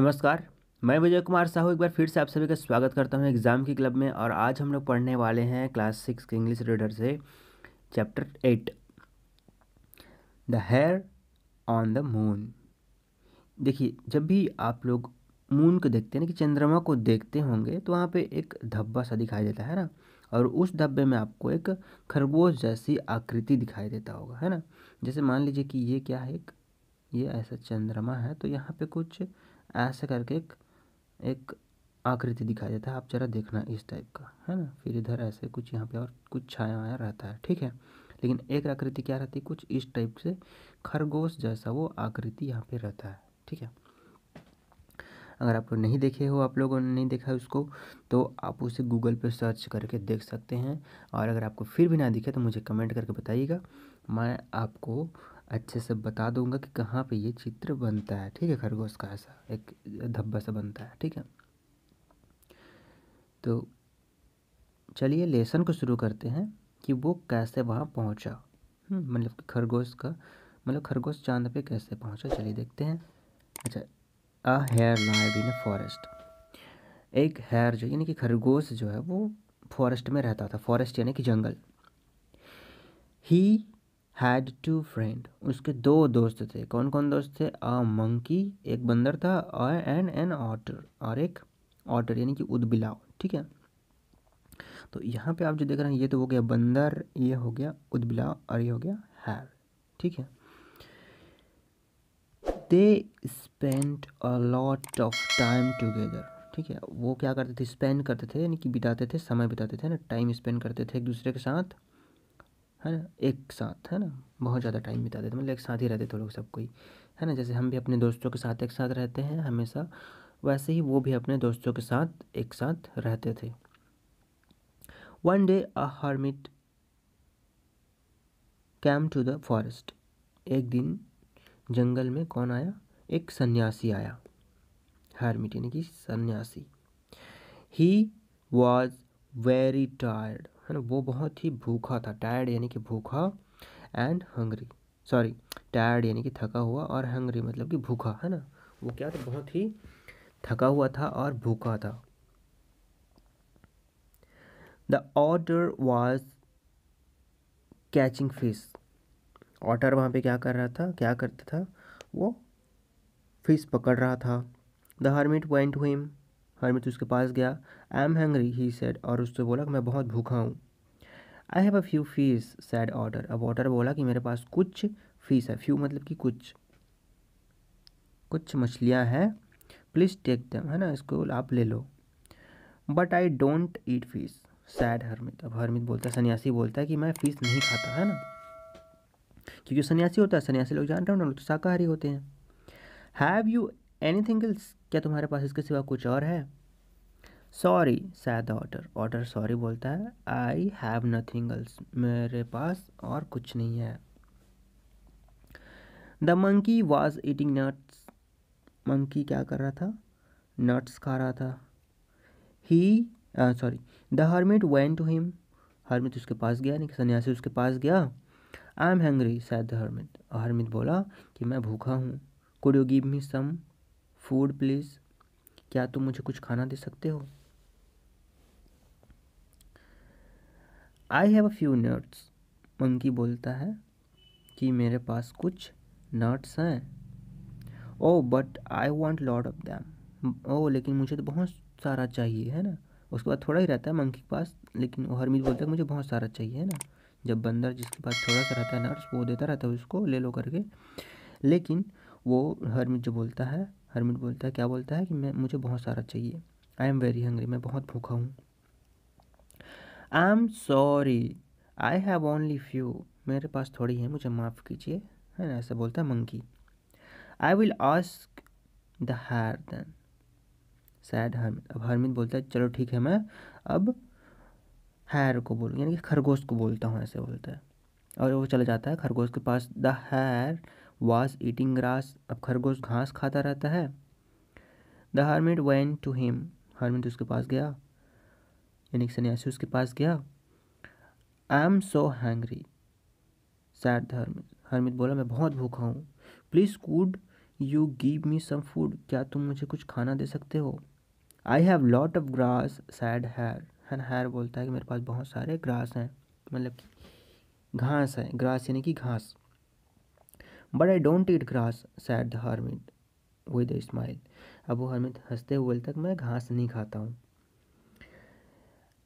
नमस्कार। मैं विजय कुमार साहू एक बार फिर से आप सभी का स्वागत करता हूं एग्ज़ाम की क्लब में। और आज हम लोग पढ़ने वाले हैं क्लास 6 के इंग्लिश रीडर से chapter 8 the hare on the moon. देखिए, जब भी आप लोग मून को देखते हैं ना, कि चंद्रमा को देखते होंगे, तो वहाँ पे एक धब्बा सा दिखाई देता है ना, और उस धब्बे में आपको एक खरगोश जैसी आकृति दिखाई देता होगा, है ना। जैसे मान लीजिए कि ये क्या है, ये ऐसा चंद्रमा है, तो यहाँ पे कुछ ऐसे करके एक आकृति दिखाई देता है। आप जरा देखना, इस टाइप का, है ना। फिर इधर ऐसे कुछ यहाँ पे और कुछ छाया वाया रहता है, ठीक है। लेकिन एक आकृति क्या रहती है, कुछ इस टाइप से खरगोश जैसा वो आकृति यहाँ पे रहता है, ठीक है। अगर आप लोग नहीं देखे हो, आप लोगों ने नहीं देखा उसको, तो आप उसे गूगल पे सर्च करके देख सकते हैं। और अगर आपको फिर भी ना दिखे तो मुझे कमेंट करके बताइएगा, मैं आपको अच्छे से बता दूंगा कि कहाँ पे ये चित्र बनता है, ठीक है। खरगोश का ऐसा एक धब्बा सा बनता है, ठीक है। तो चलिए लेसन को शुरू करते हैं कि वो कैसे वहाँ पहुँचा। मतलब कि खरगोश का मतलब खरगोश चांद पे कैसे पहुँचा, चलिए देखते हैं। अच्छा, a hare live in a forest. एक हेयर जो यानी कि खरगोश जो है वो फॉरेस्ट में रहता था। फॉरेस्ट यानी कि जंगल। ही हैड टू फ्रेंड, उसके दो दोस्त थे। कौन कौन दोस्त थे? अ मंकी, एक बंदर था, और एन ऑटर, और एक ऑटर यानी कि उदबिलाव, ठीक है। तो यहाँ पे आप जो देख रहे हैं, ये तो हो गया बंदर, ये हो गया उदबिलाव, और ये हो गया हैर, ठीक है। They spend a lot of time together, ठीक है। वो क्या करते थे? स्पेंड करते थे यानी कि बिताते थे, समय बिताते थे ना, टाइम स्पेंड करते थे एक दूसरे के साथ, है ना। एक साथ, है ना, बहुत ज़्यादा टाइम बिताते थे, मतलब एक साथ ही रहते थे लोग सब कोई, है ना। जैसे हम भी अपने दोस्तों के साथ एक साथ रहते हैं हमेशा, वैसे ही वो भी अपने दोस्तों के साथ एक साथ रहते थे। One day a hermit came to the forest, एक दिन जंगल में कौन आया? एक सन्यासी आया। हर्मिट यानी कि सन्यासी। ही वॉज वेरी टायर्ड, है ना, वो बहुत ही भूखा था। टायर्ड यानी कि भूखा, एंड हंग्री, सॉरी, टायर्ड यानी कि थका हुआ, और हंग्री मतलब कि भूखा, है ना। वो क्या था? बहुत ही थका हुआ था और भूखा था। The otter was catching fish, otter वहाँ पे क्या कर रहा था, क्या करता था? वो फिश पकड़ रहा था। The hermit went to him, hermit उसके पास गया। I am hungry he said, और उससे बोला कि मैं बहुत भूखा हूँ। I have a few fish said otter, अब ऑटर बोला कि मेरे पास कुछ फिश है। फ्यू मतलब कि कुछ कुछ मछलियाँ हैं। प्लीज़ टेक देम, है ना, इसको आप ले लो। But I don't eat fish said hermit, अब हर्मिट बोलता है, सन्यासी बोलता है कि मैं फिश नहीं खाता, है ना। क्योंकि सन्यासी होता है, सन्यासी लोग जानते हो ना, लोग तो शाकाहारी होते हैं। हैव यू एनीथिंग एल्स, क्या तुम्हारे पास इसके सिवा कुछ और है? Sorry said the otter, otter sorry बोलता है। आई हैव नथिंग एल्स, मेरे पास और कुछ नहीं है। The monkey was eating nuts, monkey क्या कर रहा था? नट्स खा रहा था। He sorry, the hermit went to him, hermit उसके पास गया, नहीं सन्यासी उसके पास गया। I am hungry said the hermit, hermit बोला कि मैं भूखा हूँ। Could you give me some food please, क्या तुम मुझे कुछ खाना दे सकते हो? I have a few nuts, monkey बोलता है कि मेरे पास कुछ नट्स हैं। Oh but I want lot of them, oh लेकिन मुझे तो बहुत सारा चाहिए, है ना। उसके बाद थोड़ा ही रहता है मंकी के पास, लेकिन वो हरमीत बोलता है कि मुझे बहुत सारा चाहिए, है ना। जब बंदर जिसके पास थोड़ा सा रहता है नट्स, वो देता रहता है उसको, ले लो करके। लेकिन वो हरमीत जो बोलता है, हरमीत बोलता है, क्या बोलता है कि मैं मुझे बहुत सारा चाहिए। आई एम वेरी हंग्री, मैं बहुत भूखा हूँ। आई am sorry I have only few, मेरे पास थोड़ी है, मुझे माफ़ कीजिए, है ना, ऐसा बोलता है monkey. I will ask the hare then said hermit, अब हर्मिट बोलता है चलो ठीक है, मैं अब हेयर को बोलूँ यानी कि खरगोश को बोलता हूँ, ऐसे बोलता है। और वो चला जाता है खरगोश के पास। The hare was eating grass, अब खरगोश घास खाता रहता है। The hermit went to him, hermit उसके पास गया, यानी कि सन्यासी उसके पास गया। I am so hungry said the hermit, hermit बोला मैं बहुत भूखा हूँ। Please could you give me some food, क्या तुम मुझे कुछ खाना दे सकते हो। I have lot of grass said hare, है ना, हैर बोलता है कि मेरे पास बहुत सारे ग्रास हैं, मतलब कि घास है, ग्रास यानी कि घास। But I don't eat grass sad the hermit with a smile, अब वो हर्मिट हंसते हुए बोलता है कि मैं घास नहीं खाता हूँ।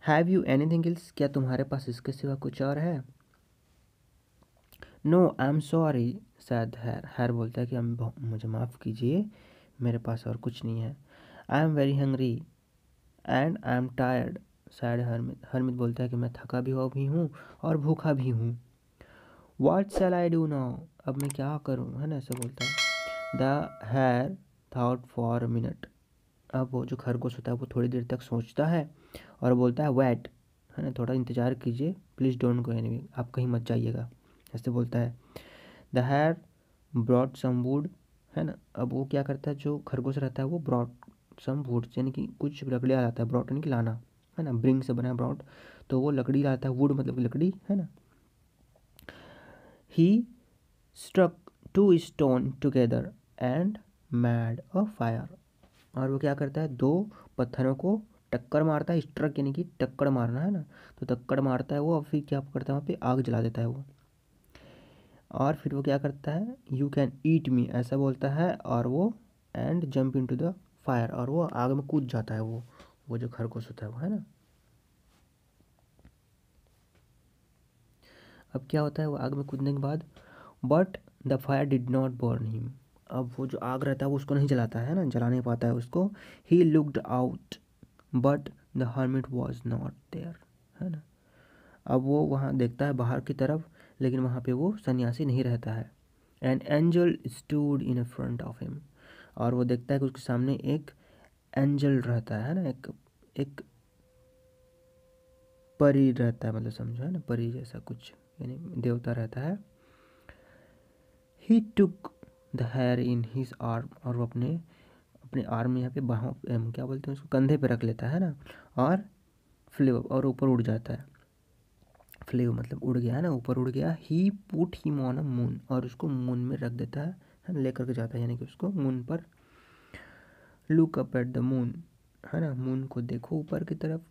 हैव यू एनीथिंग एल्स, क्या तुम्हारे पास इसके सिवा कुछ और है। No I am sorry said hare, hare बोलता है कि मुझे माफ़ कीजिए, मेरे पास और कुछ नहीं है। I am very hungry and I am tired sad hermit, hermit बोलता है कि मैं थका भी हूँ और भूखा भी हूँ। What shall I do now, अब मैं क्या करूँ, है ना, ऐसे बोलता है। The hare thought for a minute, अब वो जो खरगोश होता है वो थोड़ी देर तक सोचता है और बोलता है वेट, है ना, थोड़ा इंतज़ार कीजिए, प्लीज़ डोंट गो एनीवे, आप कहीं मत जाइएगा, ऐसे बोलता है। The hare brought some wood, है ना, अब वो क्या करता है, जो खरगोश रहता है वो ब्रॉट सम वुड यानी कि कुछ लकड़ियाँ लाता है, ब्रॉट यानी कि लाना, है ना, ब्रिंग से बना है ब्रॉट, तो वो लकड़ी लाता है, वुड मतलब कि लकड़ी, है ना। He struck two stone together and made a fire, और वो क्या करता है, दो पत्थरों को टक्कर मारता है, स्ट्रक यानी कि टक्कर मारना, है ना, तो टक्कर मारता है वो, और फिर क्या करता है, वहाँ पे आग जला देता है वो, और फिर वो क्या करता है, यू कैन ईट मी ऐसा बोलता है, और वो and jump into the fire, और वो आग में कूद जाता है, वो जो खरगोश होता है वो, है ना। अब क्या होता है, वो आग में कूदने के बाद, but the fire did not burn him, अब वो जो आग रहता है वो उसको नहीं जलाता है ना, जला नहीं पाता है उसको। He looked out but the hermit was not there, है ना, अब वो वहाँ देखता है बाहर की तरफ, लेकिन वहाँ पे वो सन्यासी नहीं रहता है। An angel stood in front of him, और वो देखता है कि उसके सामने एक एंजल रहता है ना, एक एक परी रहता है, मतलब समझो, है ना, परी जैसा कुछ, यानी देवता रहता है। He took the hare in his arm, और वो अपने अपने आर्म में यहाँ पे बाहों क्या बोलते हैं उसको, कंधे पे रख लेता है ना, और फ्लेव, और ऊपर उड़ जाता है, फ्लेव मतलब उड़ गया, है ना, ऊपर उड़ गया। He put him on a moon, और उसको मून में रख देता है ना, लेकर के जाता है, यानी कि उसको मून पर। Look up at the moon, है ना, मून को देखो ऊपर की तरफ।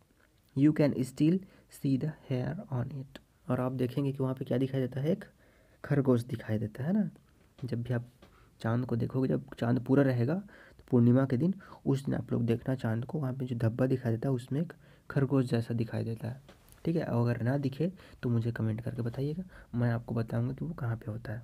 You can still see the hare on it, और आप देखेंगे कि वहाँ पे क्या दिखाई देता है, एक खरगोश दिखाई देता है ना। जब भी आप चांद को देखोगे, जब चांद पूरा रहेगा तो पूर्णिमा के दिन, उस दिन आप लोग देखना चांद को, वहाँ पे जो धब्बा दिखाई देता है उसमें एक खरगोश जैसा दिखाई देता है। ठीक है, अगर ना दिखे तो मुझे कमेंट करके बताइएगा, मैं आपको बताऊँगा कि वो कहाँ पे होता है।